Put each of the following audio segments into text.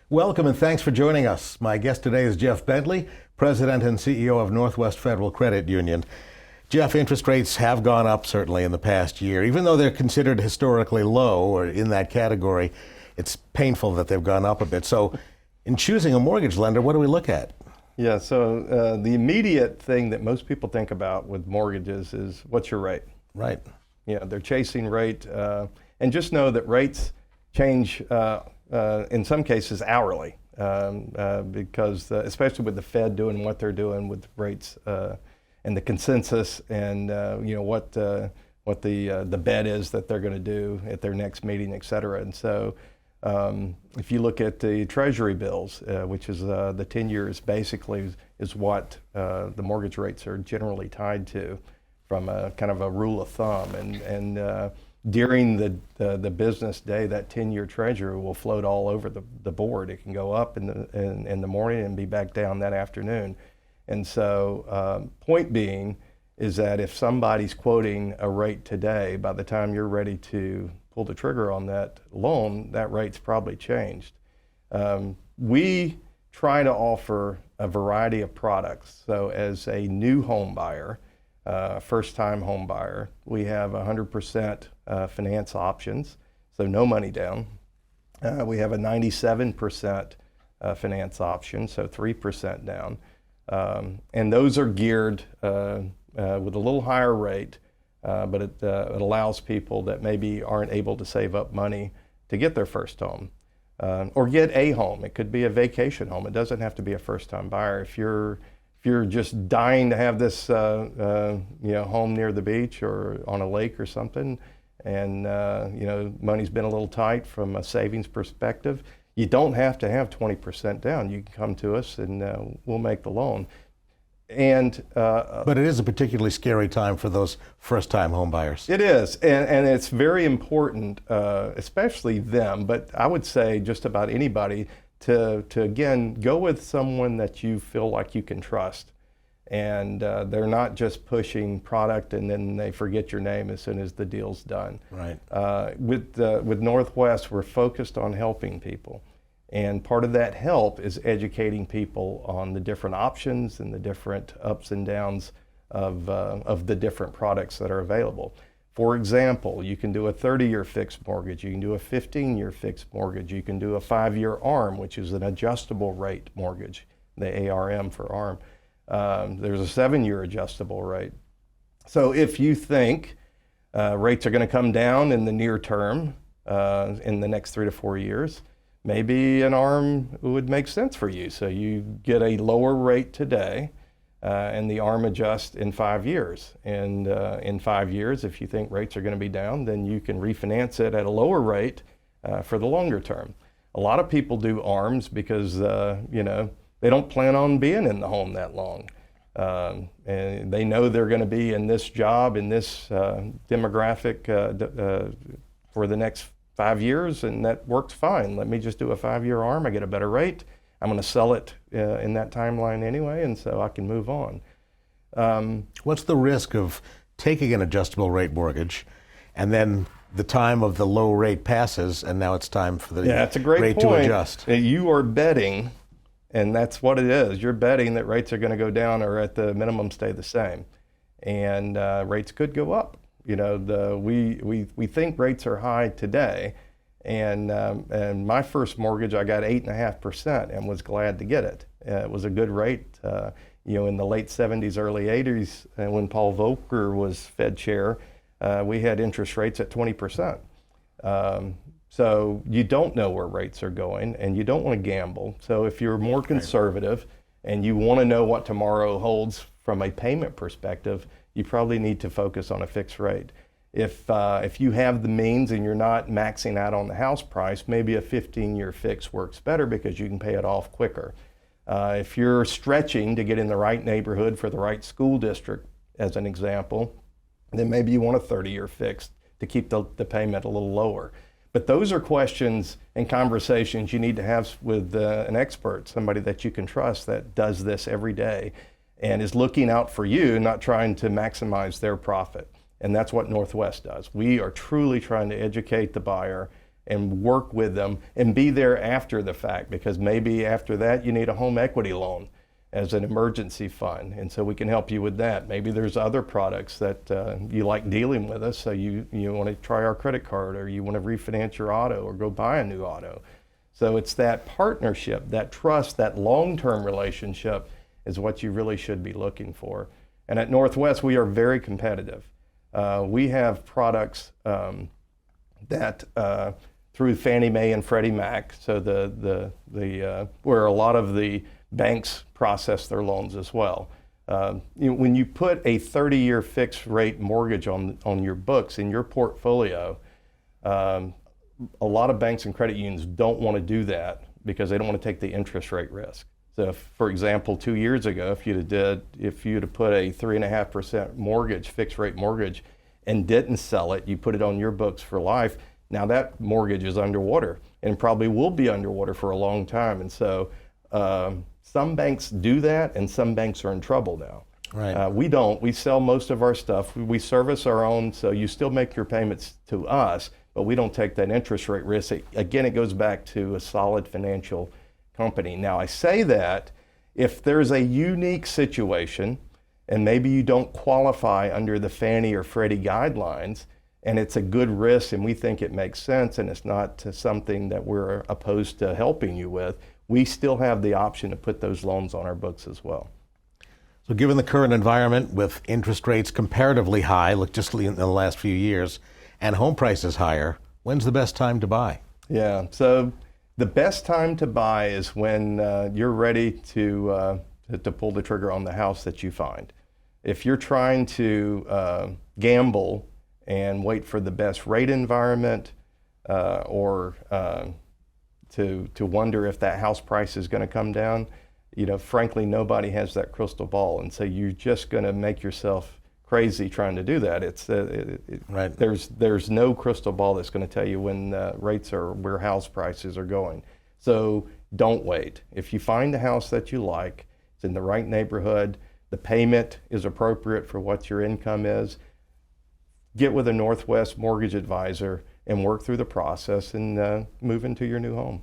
Welcome and thanks for joining us. My guest today is Jeff Bentley, President and CEO of Northwest Federal Credit Union. Jeff, interest rates have gone up certainly in the past year. Even though they're considered historically low or in that category, it's painful that they've gone up a bit. So in choosing a mortgage lender, what do we look at? Yeah, so the immediate thing that most people think about with mortgages is what's your rate? Right. Yeah, they're chasing rate. And just know that rates change in some cases hourly because especially with the Fed doing what they're doing with rates and the consensus and what the bet is that they're going to do at their next meeting, et cetera. And so if you look at the Treasury bills, which is the 10 years basically is what the mortgage rates are generally tied to from a kind of a rule of thumb. And during the business day, that 10-year Treasury will float all over the board. It can go up in the morning and be back down that afternoon. And so point being is that if somebody's quoting a rate today, by the time you're ready to pull the trigger on that loan, that rate's probably changed. We try to offer a variety of products. So as a new home buyer, first-time home buyer, we have 100% finance options, so no money down. We have a 97% finance option, so 3% down. And those are geared with a little higher rate, but it allows people that maybe aren't able to save up money to get their first home or get a home. It could be a vacation home. It doesn't have to be a first-time buyer. If you're just dying to have this home near the beach or on a lake or something, and money's been a little tight from a savings perspective, you don't have to have 20% down. You can come to us and we'll make the loan. And but it is a particularly scary time for those first-time home buyers. It is, and it's very important, especially them, but I would say just about anybody, to again go with someone that you feel like you can trust, and they're not just pushing product and then they forget your name as soon as the deal's done. Right. With Northwest, we're focused on helping people, and part of that help is educating people on the different options and the different ups and downs of the different products that are available. For example, you can do a 30-year fixed mortgage, you can do a 15-year fixed mortgage, you can do a 5-year ARM, which is an adjustable rate mortgage, the ARM for ARM. There's a 7-year adjustable rate. So if you think rates are going to come down in the near term, in the next 3 to 4 years, maybe an ARM would make sense for you. So you get a lower rate today, and the ARM adjusts in 5 years. And in 5 years, if you think rates are going to be down, then you can refinance it at a lower rate for the longer term. A lot of people do ARMs because they don't plan on being in the home that long. And they know they're going to be in this job, in this demographic for the next 5 years, and that works fine. Let me just do a 5-year ARM. I get a better rate. I'm going to sell it in that timeline anyway, and so I can move on. What's the risk of taking an adjustable rate mortgage and then the time of the low rate passes and now it's time for the that's a great rate point. to adjust? You are betting, and that's what it is. You're betting that rates are going to go down or at the minimum stay the same, and rates could go up. We think rates are high today. And my first mortgage, I got 8.5% and was glad to get it. It was a good rate. In the late 70s, early 80s, when Paul Volcker was Fed chair, we had interest rates at 20%. So you don't know where rates are going, and you don't want to gamble. So if you're more conservative and you want to know what tomorrow holds from a payment perspective, you probably need to focus on a fixed rate. If you have the means and you're not maxing out on the house price, maybe a 15-year fix works better because you can pay it off quicker. If you're stretching to get in the right neighborhood for the right school district, as an example, then maybe you want a 30-year fix to keep the payment a little lower. But those are questions and conversations you need to have with an expert, somebody that you can trust that does this every day and is looking out for you, not trying to maximize their profit. And that's what Northwest does. We are truly trying to educate the buyer and work with them and be there after the fact, because maybe after that you need a home equity loan as an emergency fund, and so we can help you with that. Maybe there's other products that you like dealing with us, so you want to try our credit card, or you want to refinance your auto or go buy a new auto. So it's that partnership, that trust, that long-term relationship is what you really should be looking for. And at Northwest, we are very competitive. We have products that through Fannie Mae and Freddie Mac, so where a lot of the banks process their loans as well. When you put a 30-year fixed rate mortgage on your books in your portfolio, a lot of banks and credit unions don't want to do that because they don't want to take the interest rate risk. So, for example, 2 years ago, if you'd have put a 3.5% mortgage, fixed rate mortgage, and didn't sell it, you put it on your books for life. Now that mortgage is underwater, and probably will be underwater for a long time. And so, some banks do that, and some banks are in trouble now. Right. We don't. We sell most of our stuff. We service our own, so you still make your payments to us, but we don't take that interest rate risk. Again, it goes back to a solid financial company. Now, I say that if there's a unique situation, and maybe you don't qualify under the Fannie or Freddie guidelines, and it's a good risk, and we think it makes sense, and it's not something that we're opposed to helping you with, we still have the option to put those loans on our books as well. So given the current environment with interest rates comparatively high, look just in the last few years, and home prices higher, when's the best time to buy? Yeah, so the best time to buy is when you're ready to pull the trigger on the house that you find. If you're trying to gamble and wait for the best rate environment, or to wonder if that house price is going to come down, frankly, nobody has that crystal ball, and so you're just going to make yourself crazy trying to do that. Right. There's no crystal ball that's going to tell you when rates are, where house prices are going. So don't wait. If you find a house that you like, it's in the right neighborhood, the payment is appropriate for what your income is, get with a Northwest mortgage advisor and work through the process and move into your new home.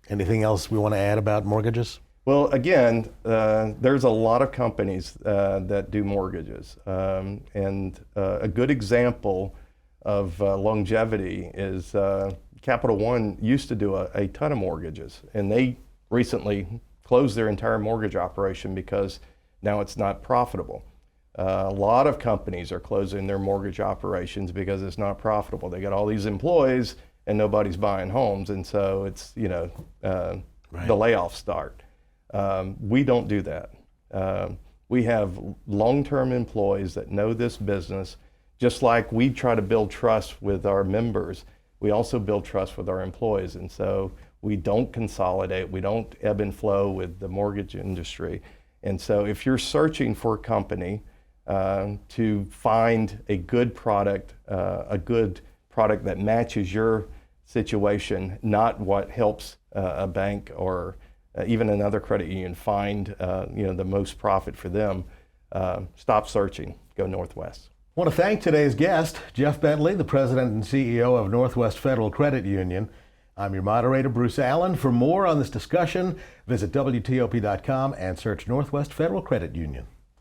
Anything else we want to add about mortgages? Well, again, there's a lot of companies that do mortgages. And a good example of longevity is Capital One used to do a ton of mortgages, and they recently closed their entire mortgage operation because now it's not profitable. A lot of companies are closing their mortgage operations because it's not profitable. They got all these employees and nobody's buying homes, and so it's, the layoffs start. We don't do that. We have long-term employees that know this business. Just like we try to build trust with our members, we also build trust with our employees, and so we don't consolidate, we don't ebb and flow with the mortgage industry. And so if you're searching for a company to find a good product that matches your situation, not what helps a bank or even another credit union find the most profit for them, stop searching, go Northwest. I want to thank today's guest, Jeff Bentley, the President and CEO of Northwest Federal Credit Union. I'm your moderator, Bruce Allen. For more on this discussion, visit WTOP.com and search Northwest Federal Credit Union.